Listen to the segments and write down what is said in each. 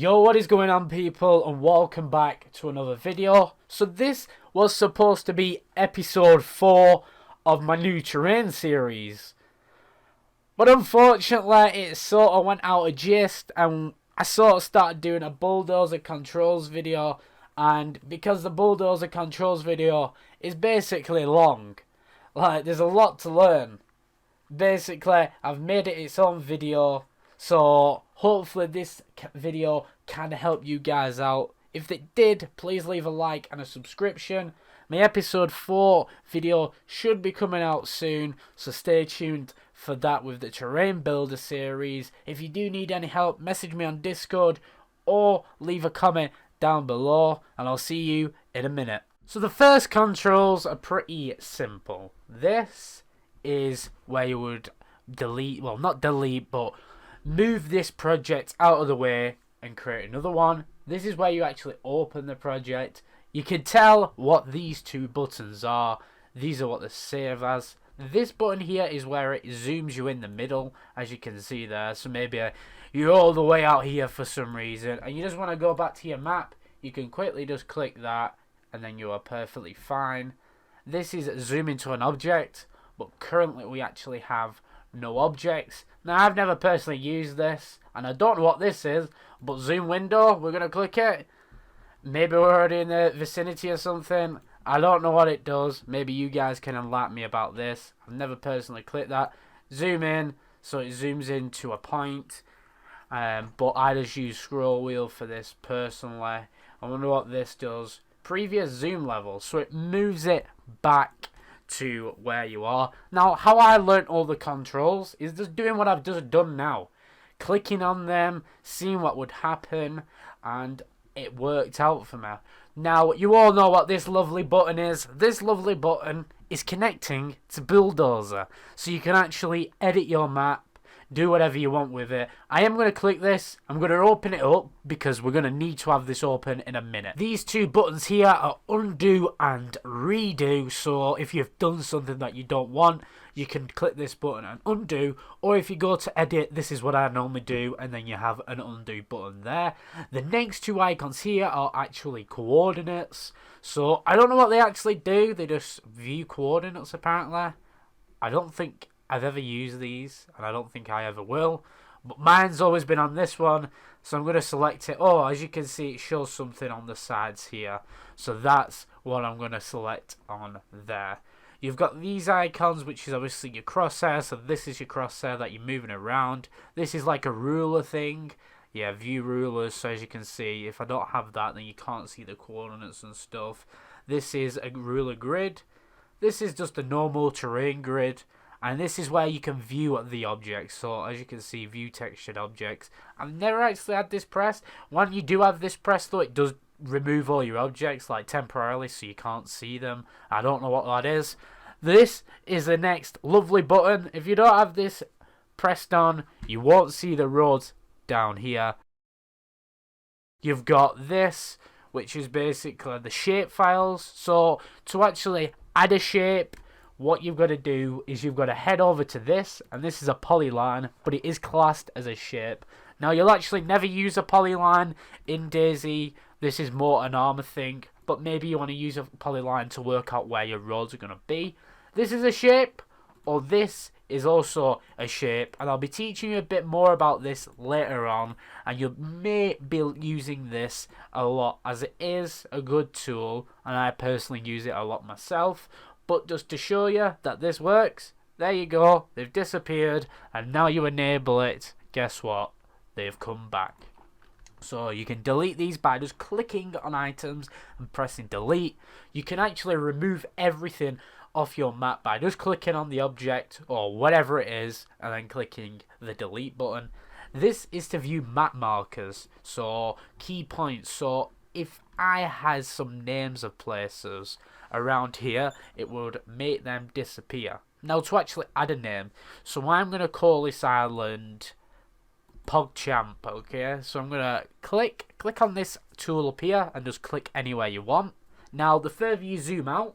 Yo, what is going on, people, and welcome back to another video. So this was supposed to be episode 4 of my new terrain series, but unfortunately it sort of went out of gist and I sort of started doing a Bulldozer controls video, and because the Bulldozer controls video is basically long, like there's a lot to learn, basically I've made it its own video. So hopefully this video can help you guys out. If it did, please leave a like and a subscription. My episode 4 video should be coming out soon, so stay tuned for that with the Terrain Builder series. If you do need any help, message me on Discord or leave a comment down below, and I'll see you in a minute. So the first controls are pretty simple. This is where you would delete, well, not delete, but move this project out of the way and create another one. This is where you actually open the project. You can tell what these two buttons are. These are what they save as. This button here is where it zooms you in the middle, as you can see there. So maybe you're all the way out here for some reason and you just want to go back to your map. You can quickly just click that and then you are perfectly fine. This is zoom into an object, but currently we actually have no objects. Now, I've never personally used this, and I don't know what this is, but zoom window, we're going to click it. Maybe we're already in the vicinity or something. I don't know what it does. Maybe you guys can enlighten me about this. I've never personally clicked that. Zoom in, so it zooms in to a point. But I just use scroll wheel for this personally. I wonder what this does. Previous zoom level, so it moves it back to where you are. Now, how I learned all the controls is just doing what I've just done now, clicking on them, seeing what would happen, and it worked out for me. Now, you all know what this lovely button is. This lovely button is connecting to Bulldozer, so you can actually edit your map, do whatever you want with it. I am going to click this. I'm going to open it up because we're going to need to have this open in a minute. These two buttons here are undo and redo. So if you've done something that you don't want, you can click this button and undo. Or if you go to edit, this is what I normally do, and then you have an undo button there. The next two icons here are actually coordinates. So I don't know what they actually do. They just view coordinates apparently. I don't think I've ever used these, and I don't think I ever will, but mine's always been on this one, so I'm going to select it. Oh, as you can see, it shows something on the sides here, so that's what I'm going to select on there. You've got these icons, which is obviously your crosshair, so this is your crosshair that you're moving around. This is like a ruler thing. Yeah, view rulers, so as you can see, if I don't have that, then you can't see the coordinates and stuff. This is a ruler grid. This is just a normal terrain grid. And this is where you can view the objects. So as you can see, view textured objects. I've never actually had this pressed. When you do have this pressed though, it does remove all your objects, like temporarily, so you can't see them. I don't know what that is. This is the next lovely button. If you don't have this pressed on, you won't see the roads down here. You've got this, which is basically the shape files. So to actually add a shape, what you've got to do is you've got to head over to this, and this is a polyline, but it is classed as a shape. Now, you'll actually never use a polyline in DayZ. This is more an armor thing, but maybe you want to use a polyline to work out where your roads are going to be. This is a shape, or this is also a shape, and I'll be teaching you a bit more about this later on, and you may be using this a lot, as it is a good tool, and I personally use it a lot myself. But just to show you that this works, there you go, they've disappeared, and now you enable it, guess what, they've come back. So you can delete these by just clicking on items and pressing delete. You can actually remove everything off your map by just clicking on the object or whatever it is and then clicking the delete button. This is to view map markers, so key points. So if I had some names of places around here, it would make them disappear. Now, to actually add a name, so I'm going to call this island PogChamp, okay? So I'm going to click on this tool up here and just click anywhere you want. Now, the further you zoom out,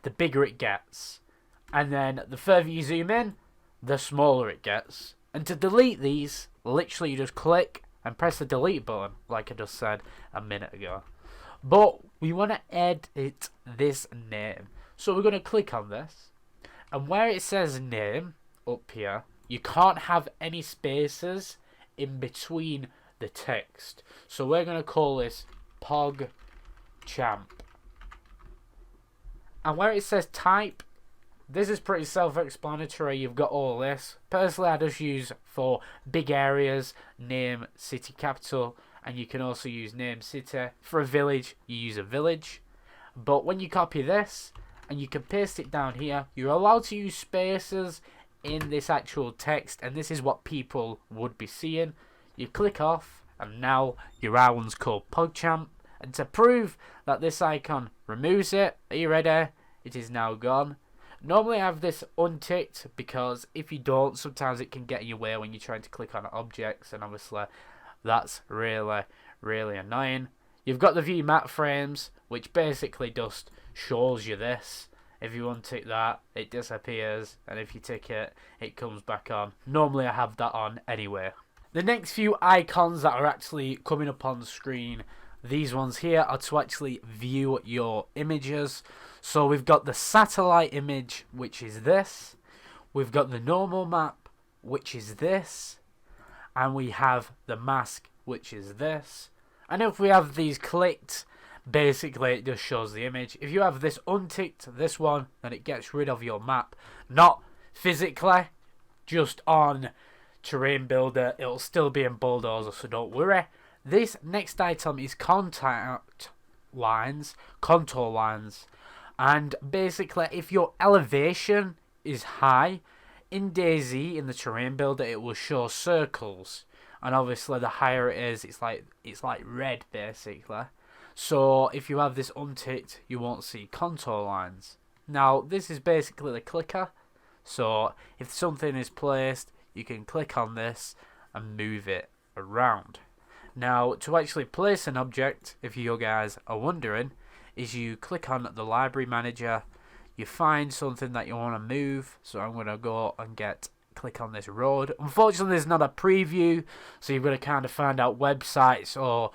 the bigger it gets. And then the further you zoom in, the smaller it gets. And to delete these, literally you just click and press the delete button like I just said a minute ago. But we want to edit this name. So we're going to click on this, and where it says name up here, you can't have any spaces in between the text. So we're going to call this PogChamp. And where it says type, this is pretty self-explanatory. You've got all this. Personally, I just use for big areas, name, city, capital, and you can also use name, city. For a village, you use a village. But when you copy this and you can paste it down here, you're allowed to use spaces in this actual text, and this is what people would be seeing. You click off, and now your island's called PogChamp. And to prove that this icon removes it, are you ready? It is now gone. Normally I have this unticked because if you don't, sometimes it can get in your way when you're trying to click on objects, and obviously that's really annoying. You've got the view map frames, which basically just shows you this. If you untick that, it disappears, and if you tick it, it comes back on. Normally I have that on anyway. The next few icons that are actually coming up on the screen, these ones here, are to actually view your images. So we've got the satellite image, which is this. We've got the normal map, which is this. And we have the mask, which is this. And if we have these clicked, basically it just shows the image. If you have this unticked, this one, then it gets rid of your map. Not physically, just on Terrain Builder. It'll still be in Bulldozer, so don't worry. This next item is contour lines. And basically, if your elevation is high, in DayZ, in the Terrain Builder, it will show circles. And obviously, the higher it is, it's like red, basically. So, if you have this unticked, you won't see contour lines. Now, this is basically the clicker. So, if something is placed, you can click on this and move it around. Now, to actually place an object, if you guys are wondering, is you click on the library manager, you find something that you want to move. So I'm going to go and click on this road. Unfortunately, there's not a preview, so you've got to kind of find out websites or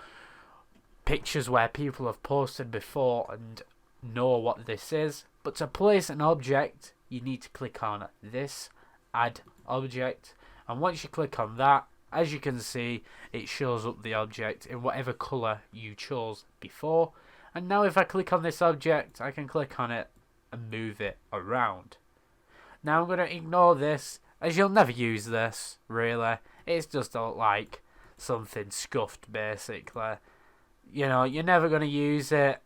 pictures where people have posted before and know what this is. But to place an object, you need to click on this, add object, and once you click on that, as you can see, it shows up the object in whatever colour you chose before. And now if I click on this object, I can click on it and move it around. Now I'm going to ignore this, as you'll never use this, really. It's just like something scuffed, basically. You know, you're never going to use it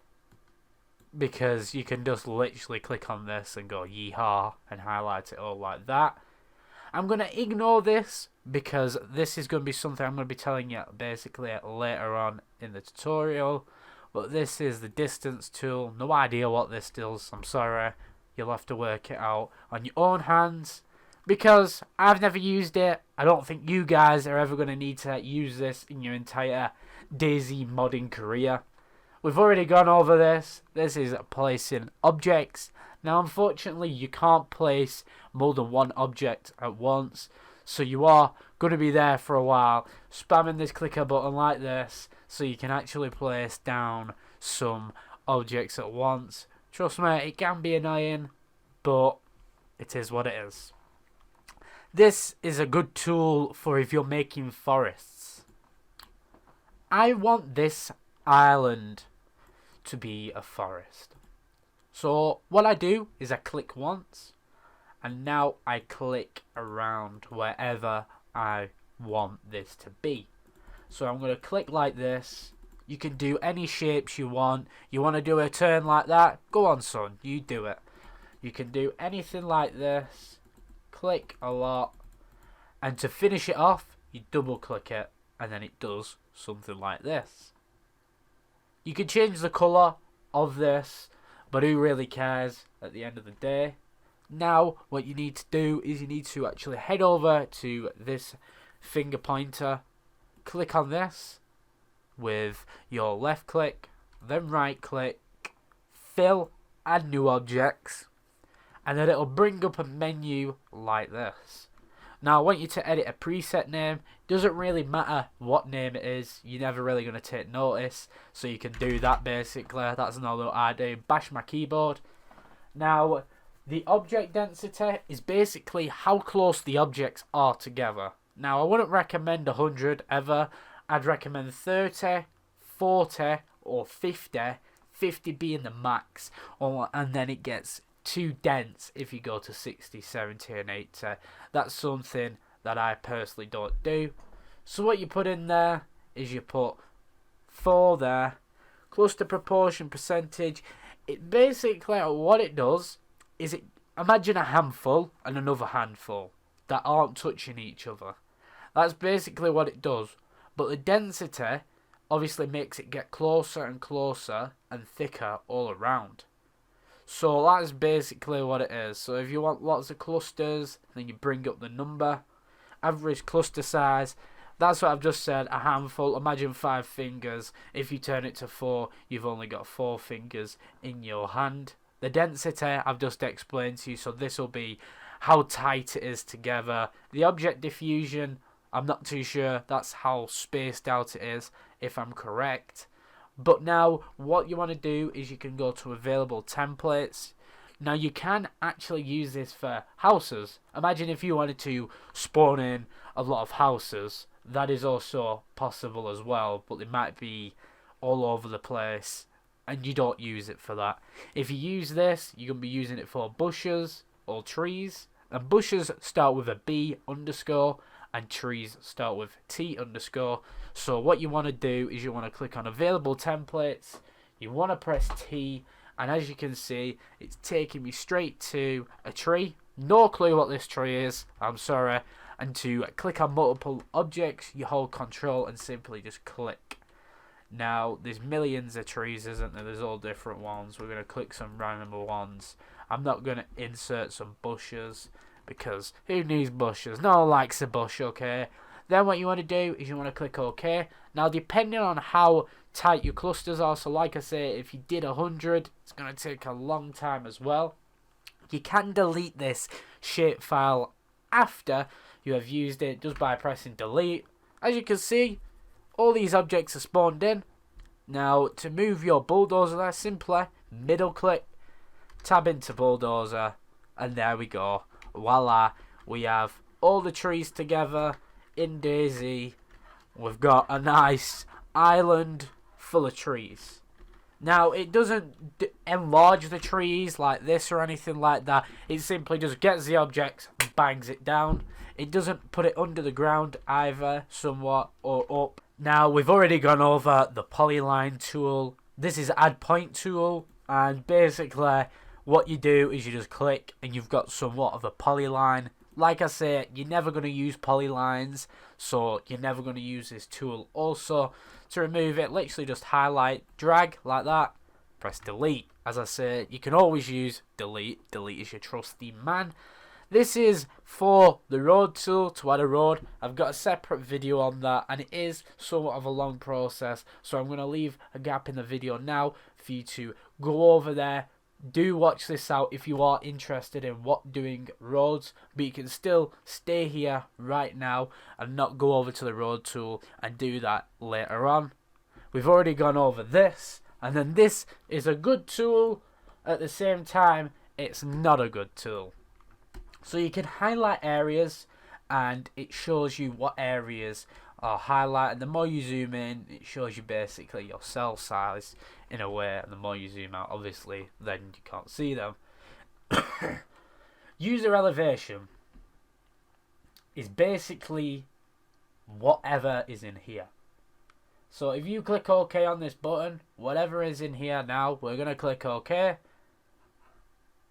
because you can just literally click on this and go yeehaw and highlight it all like that. I'm going to ignore this because this is going to be something I'm going to be telling you basically later on in the tutorial. But this is the distance tool. No idea what this does. I'm sorry. You'll have to work it out on your own hands. Because I've never used it. I don't think you guys are ever going to need to use this in your entire DayZ modding career. We've already gone over this. This is placing objects. Now, unfortunately, you can't place more than one object at once. So you are going to be there for a while, spamming this clicker button like this, so you can actually place down some objects at once. Trust me, it can be annoying, but it is what it is. This is a good tool for if you're making forests. I want this island to be a forest. So what I do is I click once, and now I click around wherever I want this to be. So I'm going to click like this. You can do any shapes you want. You want to do a turn like that? Go on, son. You do it. You can do anything like this. Click a lot. And to finish it off, you double click it. And then it does something like this. You can change the colour of this. But who really cares at the end of the day? Now, what you need to do is you need to actually head over to this finger pointer. Click on this with your left click, then right click, fill, add new objects, and then it'll bring up a menu like this. Now I want you to edit a preset name. Doesn't really matter what name it is, you're never really going to take notice, so you can do that basically. That's another idea. Bash my keyboard. Now the object density is basically how close the objects are together. Now I wouldn't recommend 100 ever. I'd recommend 30, 40 or 50, 50 being the max, and then it gets too dense if you go to 60, 70 and 80. That's something that I personally don't do. So what you put in there is you put 4 there, cluster proportion percentage. It basically, what it does is, imagine a handful and another handful that aren't touching each other. That's basically what it does. But the density obviously makes it get closer and closer and thicker all around. So that's basically what it is. So if you want lots of clusters, then you bring up the number. Average cluster size, that's what I've just said, a handful. Imagine 5 fingers. If you turn it to 4, you've only got 4 fingers in your hand. The density I've just explained to you, so this will be how tight it is together. The object diffusion, I'm not too sure. That's how spaced out it is, if I'm correct. But now, what you want to do is you can go to available templates. Now, you can actually use this for houses. Imagine if you wanted to spawn in a lot of houses. That is also possible as well, but they might be all over the place, and you don't use it for that. If you use this, you're going to be using it for bushes or trees. And bushes start with a B underscore, and trees start with T underscore. So what you want to do is you want to click on available templates, you want to press T, and as you can see, it's taking me straight to a tree. No clue what this tree is, I'm sorry. And to click on multiple objects, you hold control and simply just click. Now there's millions of trees, isn't there? There's all different ones. We're going to click some random ones. I'm not going to insert some bushes, because who needs bushes? No one likes a bush, okay? Then what you want to do is you want to click OK. Now, depending on how tight your clusters are, so like I say, if you did 100, it's going to take a long time as well. You can delete this shapefile after you have used it just by pressing delete. As you can see, all these objects are spawned in. Now, to move your bulldozer there, simply middle click, tab into bulldozer, and there we go. Voila, we have all the trees together in DayZ. We've got a nice island full of trees. Now, it doesn't enlarge the trees like this or anything like that. It simply just gets the objects and bangs it down. It doesn't put it under the ground either, somewhat, or up. Now, we've already gone over the Polyline tool. This is add point tool, and basically what you do is you just click and you've got somewhat of a polyline. Like I say, you're never going to use polylines, so you're never going to use this tool. Also, to remove it, literally just highlight, drag like that, press delete. As I say, you can always use delete. Delete is your trusty man. This is for the road tool, to add a road. I've got a separate video on that, and it is somewhat of a long process, so I'm going to leave a gap in the video now for you to go over there. Do watch this out if you are interested in doing roads, but you can still stay here right now and not go over to the road tool and do that later on. We've already gone over this, and then this is a good tool. At the same time, it's not a good tool. So you can highlight areas, and it shows you what areas are highlighted. The more you zoom in, it shows you basically your cell size in a way, and the more you zoom out, obviously, then you can't see them. User elevation is basically whatever is in here. So if you click OK on this button, whatever is in here now, we're going to click OK,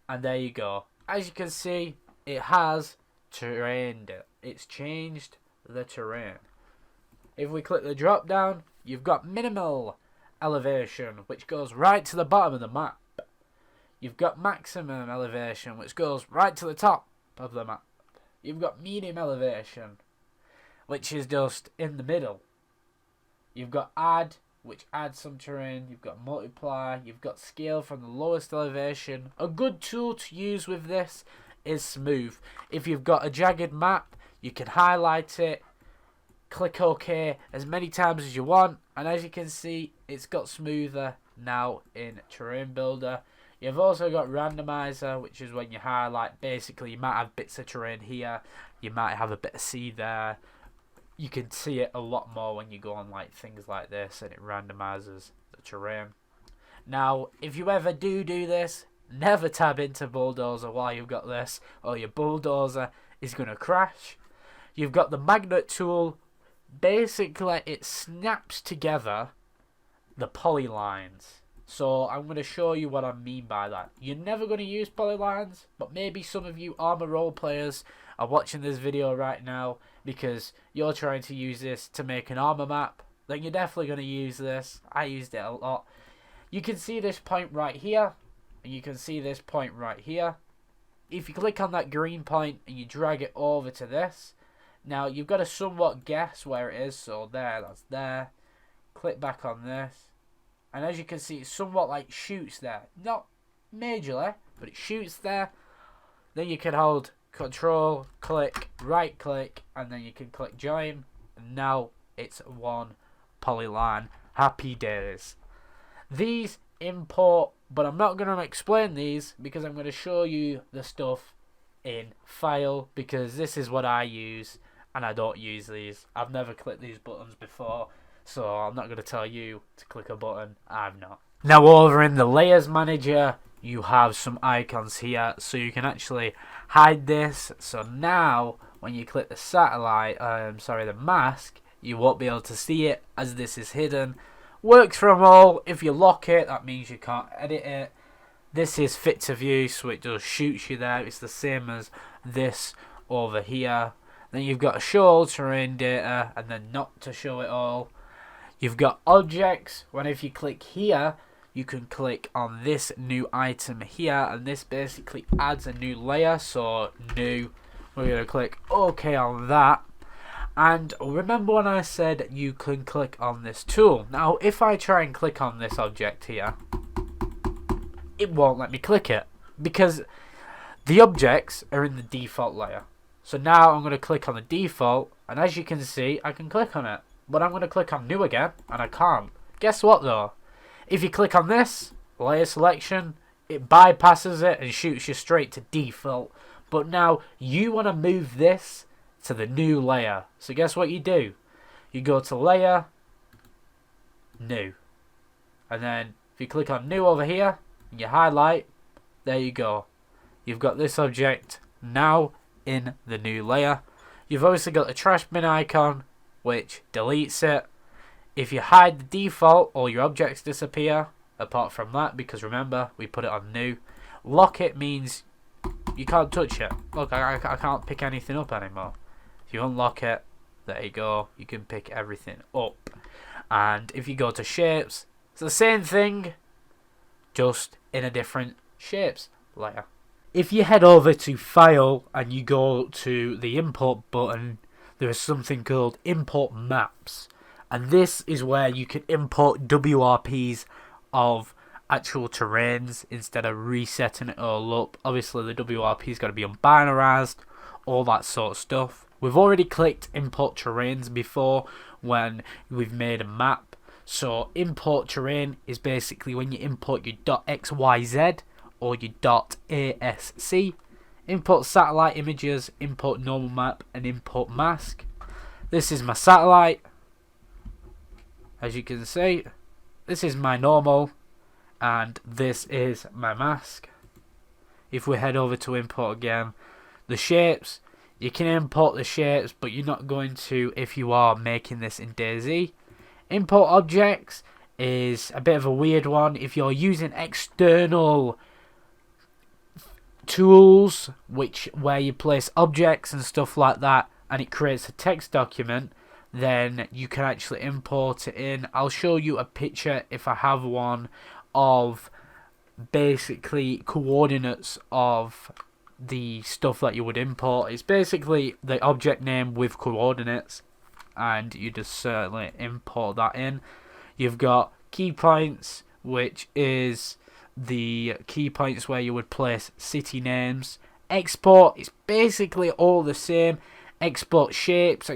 and there you go. As you can see, it has terrained it. It's changed the terrain. If we click the drop down, you've got minimal elevation, which goes right to the bottom of the map. You've got maximum elevation, which goes right to the top of the map. You've got medium elevation, which is just in the middle. You've got add, which adds some terrain. You've got multiply. You've got scale from the lowest elevation. A good tool to use with this is smooth. If you've got a jagged map, You can highlight it, click OK as many times as you want, and as you can see, it's got smoother now in Terrain Builder. You've also got randomizer, which is when you highlight, basically you might have bits of terrain here, you might have a bit of sea there. You can see it a lot more when you go on like things like this, and it randomizes the terrain. Now, if you ever do this, never tab into Bulldozer while you've got this, or your Bulldozer is going to crash. You've got the magnet tool. Basically, it snaps together the polylines. So I'm going to show you what I mean by that. You're never going to use polylines, but maybe some of you armor role players are watching this video right now because you're trying to use this to make an armor map. Then you're definitely going to use this. I used it a lot. You can see this point right here, and you can see this point right here. If you click on that green point and you drag it over to this, now you've got to somewhat guess where it is. So that's there. Click back on this. And as you can see, it somewhat like shoots there. Not majorly, but it shoots there. Then you can hold Control, click, right click, and then you can click join. And now it's one polyline. Happy days. These import, but I'm not going to explain these because I'm going to show you the stuff in file, because this is what I use and I don't use these. I've never clicked these buttons before. So I'm not going to tell you to click a button. I'm not. Now over in the layers manager, you have some icons here, so you can actually hide this. So now when you click the satellite, the mask, you won't be able to see it as this is hidden. Works from all. If you lock it, that means you can't edit it. This is fit to view, so it just shoots you there. It's the same as this over here. Then you've got to show all terrain data and then not to show it all. You've got objects, when if you click here, you can click on this new item here, and this basically adds a new layer. So new, we're going to click OK on that. And remember when I said you can click on this tool. Now if I try and click on this object here, it won't let me click it because the objects are in the default layer. So now I'm going to click on the default, and as you can see, I can click on it. But I'm going to click on new again, and I can't. Guess what though? If you click on this, layer selection, it bypasses it and shoots you straight to default. But now you want to move this to the new layer. So guess what you do? You go to layer, new. And then if you click on new over here, and you highlight, there you go. You've got this object now in the new layer. You've obviously got the trash bin icon, which deletes it. If you hide the default, all your objects disappear, apart from that, because remember, we put it on new. Lock it means you can't touch it. Look, I can't pick anything up anymore. If you unlock it, there you go, you can pick everything up. And if you go to shapes, it's the same thing, just in a different shapes layer. If you head over to file and you go to the import button, there is something called import maps, and this is where you can import WRPs of actual terrains instead of resetting it all up. Obviously the WRP's got to be unbinarized, all that sort of stuff. We've already clicked import terrains before when we've made a map. So import terrain is basically when you import your .xyz or your .asc. Import satellite images, import normal map, and import mask. This is my satellite. As you can see, this is my normal, and this is my mask. If we head over to import again, the shapes, you can import the shapes, but you're not going to if you are making this in DayZ. Import objects is a bit of a weird one. If you're using external tools where you place objects and stuff like that, and it creates a text document, then you can actually import it in. I'll show you a picture if I have one of basically coordinates of the stuff that you would import. It's basically the object name with coordinates, and you just certainly import that in. You've got key points, which is the key points where you would place city names. Export is basically all the same, export shapes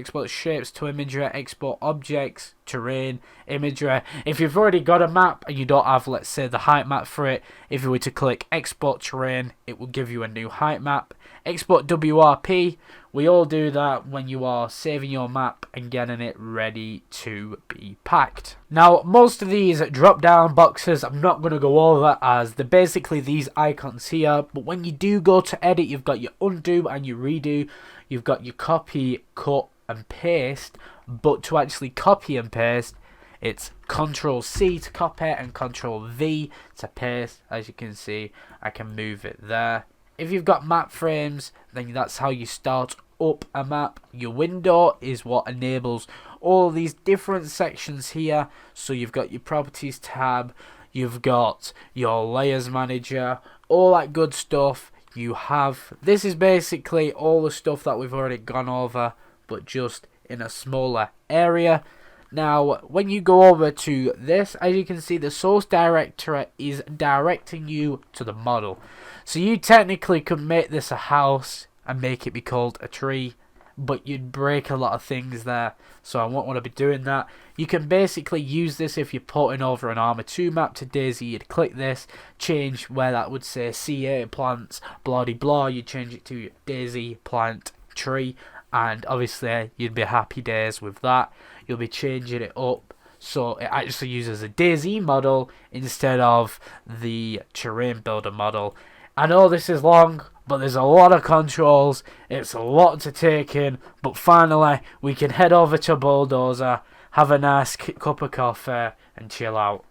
to imagery, export objects, terrain, imagery. If you've already got a map and you don't have, let's say, the height map for it, if you were to click export terrain, it will give you a new height map. Export WRP, we all do that when you are saving your map and getting it ready to be packed. Now, most of these drop down boxes I'm not going to go over, as they're basically these icons here, but when you do go to edit, you've got your undo and your redo, you've got your copy, cut and paste, but to actually copy and paste, it's Control C to copy and Control V to paste. As you can see, I can move it there. If you've got map frames, then that's how you start up a map. Your window is what enables all these different sections here. So you've got your properties tab, you've got your layers manager, all that good stuff. You have, this is basically all the stuff that we've already gone over, but just in a smaller area. Now, when you go over to this, as you can see, the source directory is directing you to the model. So you technically could make this a house and make it be called a tree, but you'd break a lot of things there, so I won't want to be doing that. You can basically use this if you're porting over an Arma 2 map to DayZ. You'd click this, change where that would say CA plants, blah de blah, you'd change it to DayZ plant tree, and obviously you'd be happy days with that. You'll be changing it up so it actually uses a DayZ model instead of the terrain builder model. I know this is long, but there's a lot of controls, it's a lot to take in, but finally we can head over to Bulldozer, have a nice cup of coffee and chill out.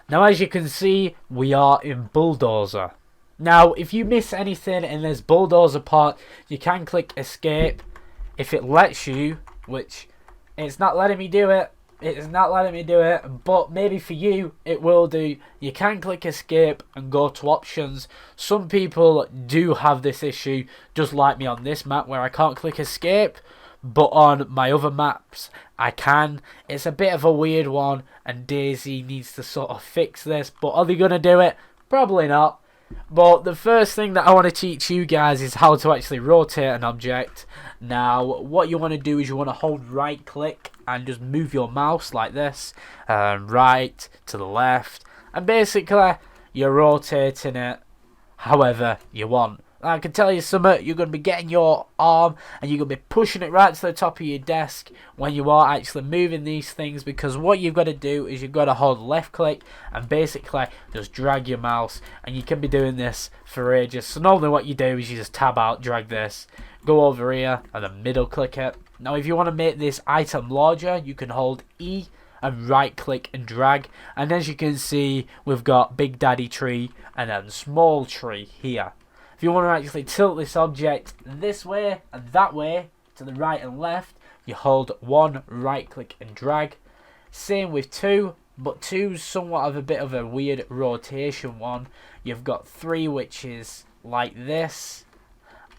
Now, as you can see, we are in Bulldozer. Now, if you miss anything in this Bulldozer part, you can click escape. If it lets you, which it's not letting me do it, but maybe for you it will do. You can click escape and go to options. Some people do have this issue, just like me on this map, where I can't click escape, but on my other maps I can. It's a bit of a weird one, and DayZ needs to sort of fix this, but are they going to do it? Probably not. But the first thing that I want to teach you guys is how to actually rotate an object. Now, what you want to do is you want to hold right click and just move your mouse like this, right to the left, and basically you're rotating it however you want. I can tell you something, you're going to be getting your arm and you're going to be pushing it right to the top of your desk when you are actually moving these things, because what you've got to do is you've got to hold left click and basically just drag your mouse, and you can be doing this for ages. So normally what you do is you just tab out, drag this, go over here and then middle click it. Now if you want to make this item larger, you can hold E and right click and drag, and as you can see we've got Big Daddy tree and then small tree here. If you want to actually tilt this object this way and that way, to the right and left, you hold 1, right click and drag. Same with 2, but 2 is somewhat of a bit of a weird rotation one. You've got 3, which is like this,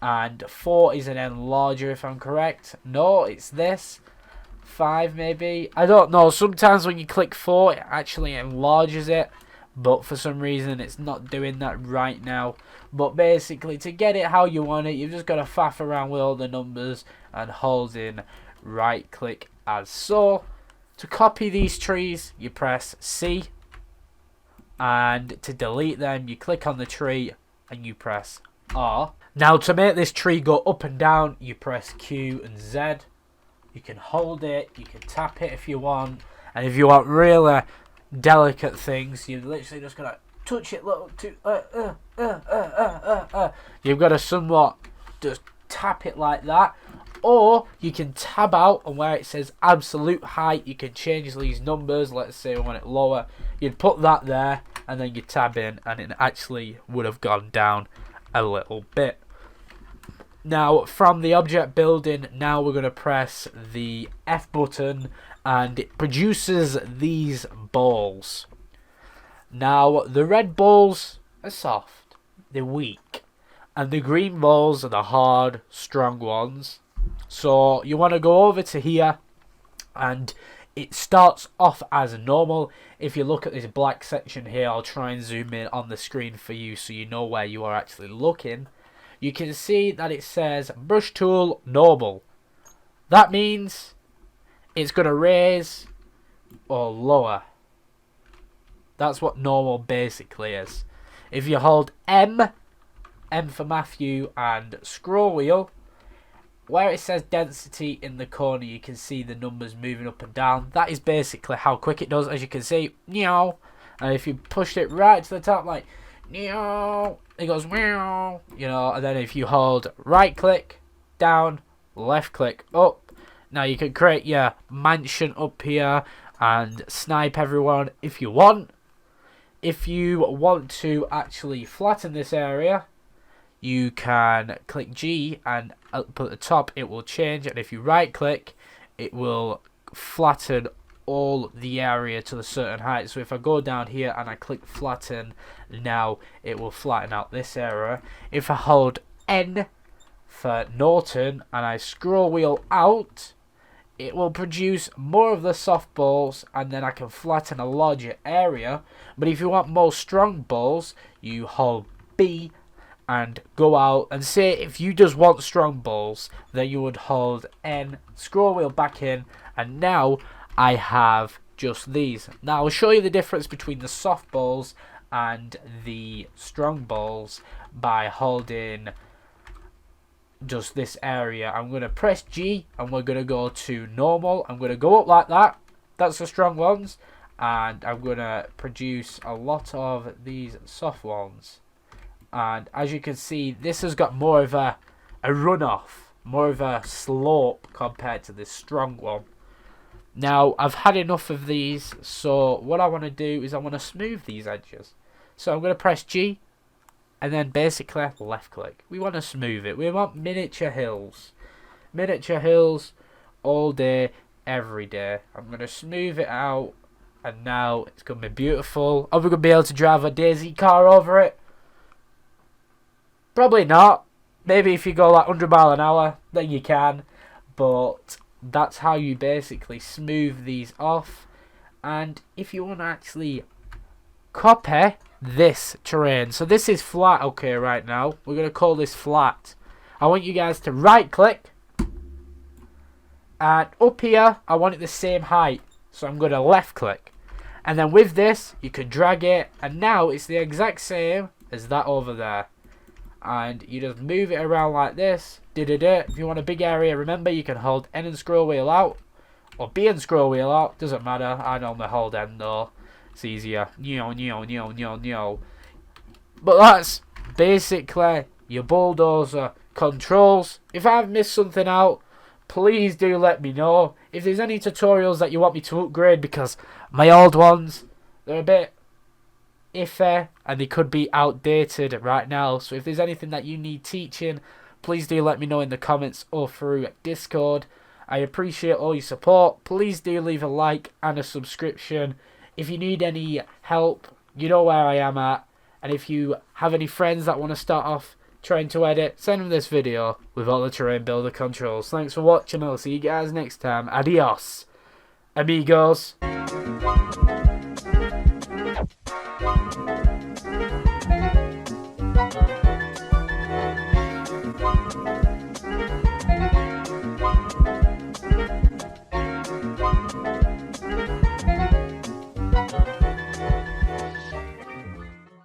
and 4 is an enlarger if I'm correct. No, it's this. 5 maybe, I don't know. Sometimes when you click 4 it actually enlarges it, but for some reason it's not doing that right now. But basically, to get it how you want it, you've just got to faff around with all the numbers and hold in right click as so. To copy these trees you press C, and to delete them you click on the tree and you press R. Now to make this tree go up and down you press Q and Z. You can hold it, you can tap it if you want, and if you want really delicate things, you're literally just gonna touch it little to you've got to somewhat just tap it like that, or you can tab out, and where it says absolute height you can change these numbers. Let's say we want it lower, you'd put that there and then you tab in and it actually would have gone down a little bit. Now from the object building, now we're going to press the F button and it produces these balls. Now the red balls are soft, they're weak, and the green balls are the hard, strong ones. So you want to go over to here, and it starts off as normal. If you look at this black section here, I'll try and zoom in on the screen for you so you know where you are actually looking. You can see that it says brush tool normal. That means it's going to raise or lower. That's what normal basically is. If you hold M for Matthew, and scroll wheel, where it says density in the corner, you can see the numbers moving up and down. That is basically how quick it does. As you can see, meow. And if you push it right to the top, like meow, it goes meow. You know, and then if you hold right click down, left click up, now you can create your mansion up here and snipe everyone if you want. If you want to actually flatten this area, you can click G and up at the top it will change, and if you right click it will flatten all the area to a certain height. So if I go down here and I click flatten, now it will flatten out this area. If I hold N for Norton and I scroll wheel out, it will produce more of the softballs, and then I can flatten a larger area. But if you want more strong balls, you hold B and go out, and say if you just want strong balls, then you would hold N, scroll wheel back in, and now I have just these. Now I'll show you the difference between the soft balls and the strong balls by holding just this area. I'm going to press G and we're going to go to normal. I'm going to go up like that. That's the strong ones. And I'm going to produce a lot of these soft ones. And as you can see, this has got more of a runoff, more of a slope compared to this strong one. Now, I've had enough of these, so what I want to do is I want to smooth these edges. So I'm going to press G, and then basically left click. We want to smooth it. We want miniature hills. Miniature hills all day, every day. I'm going to smooth it out, and now it's going to be beautiful. Are we going to be able to drive a DayZ car over it? Probably not. Maybe if you go like 100 miles an hour, then you can. But that's how you basically smooth these off. And if you want to actually copy this terrain, so this is flat, okay, right now. We're going to call this flat. I want you guys to right click. And up here, I want it the same height. So I'm going to left click. And then with this, you can drag it. And now it's the exact same as that over there. And you just move it around like this. If you want a big area, remember you can hold N and scroll wheel out, or B and scroll wheel out. Doesn't matter. I normally hold N though. It's easier. But that's basically your Bulldozer controls. If I've missed something out, please do let me know. If there's any tutorials that you want me to upgrade, because my old ones, they're a bit iffy and they could be outdated right now. So if there's anything that you need teaching, please do let me know in the comments or through Discord. I appreciate all your support. Please do leave a like and a subscription. If you need any help, you know where I am at. And if you have any friends that want to start off trying to edit, send them this video with all the terrain builder controls. Thanks for watching. I'll see you guys next time. Adios, amigos.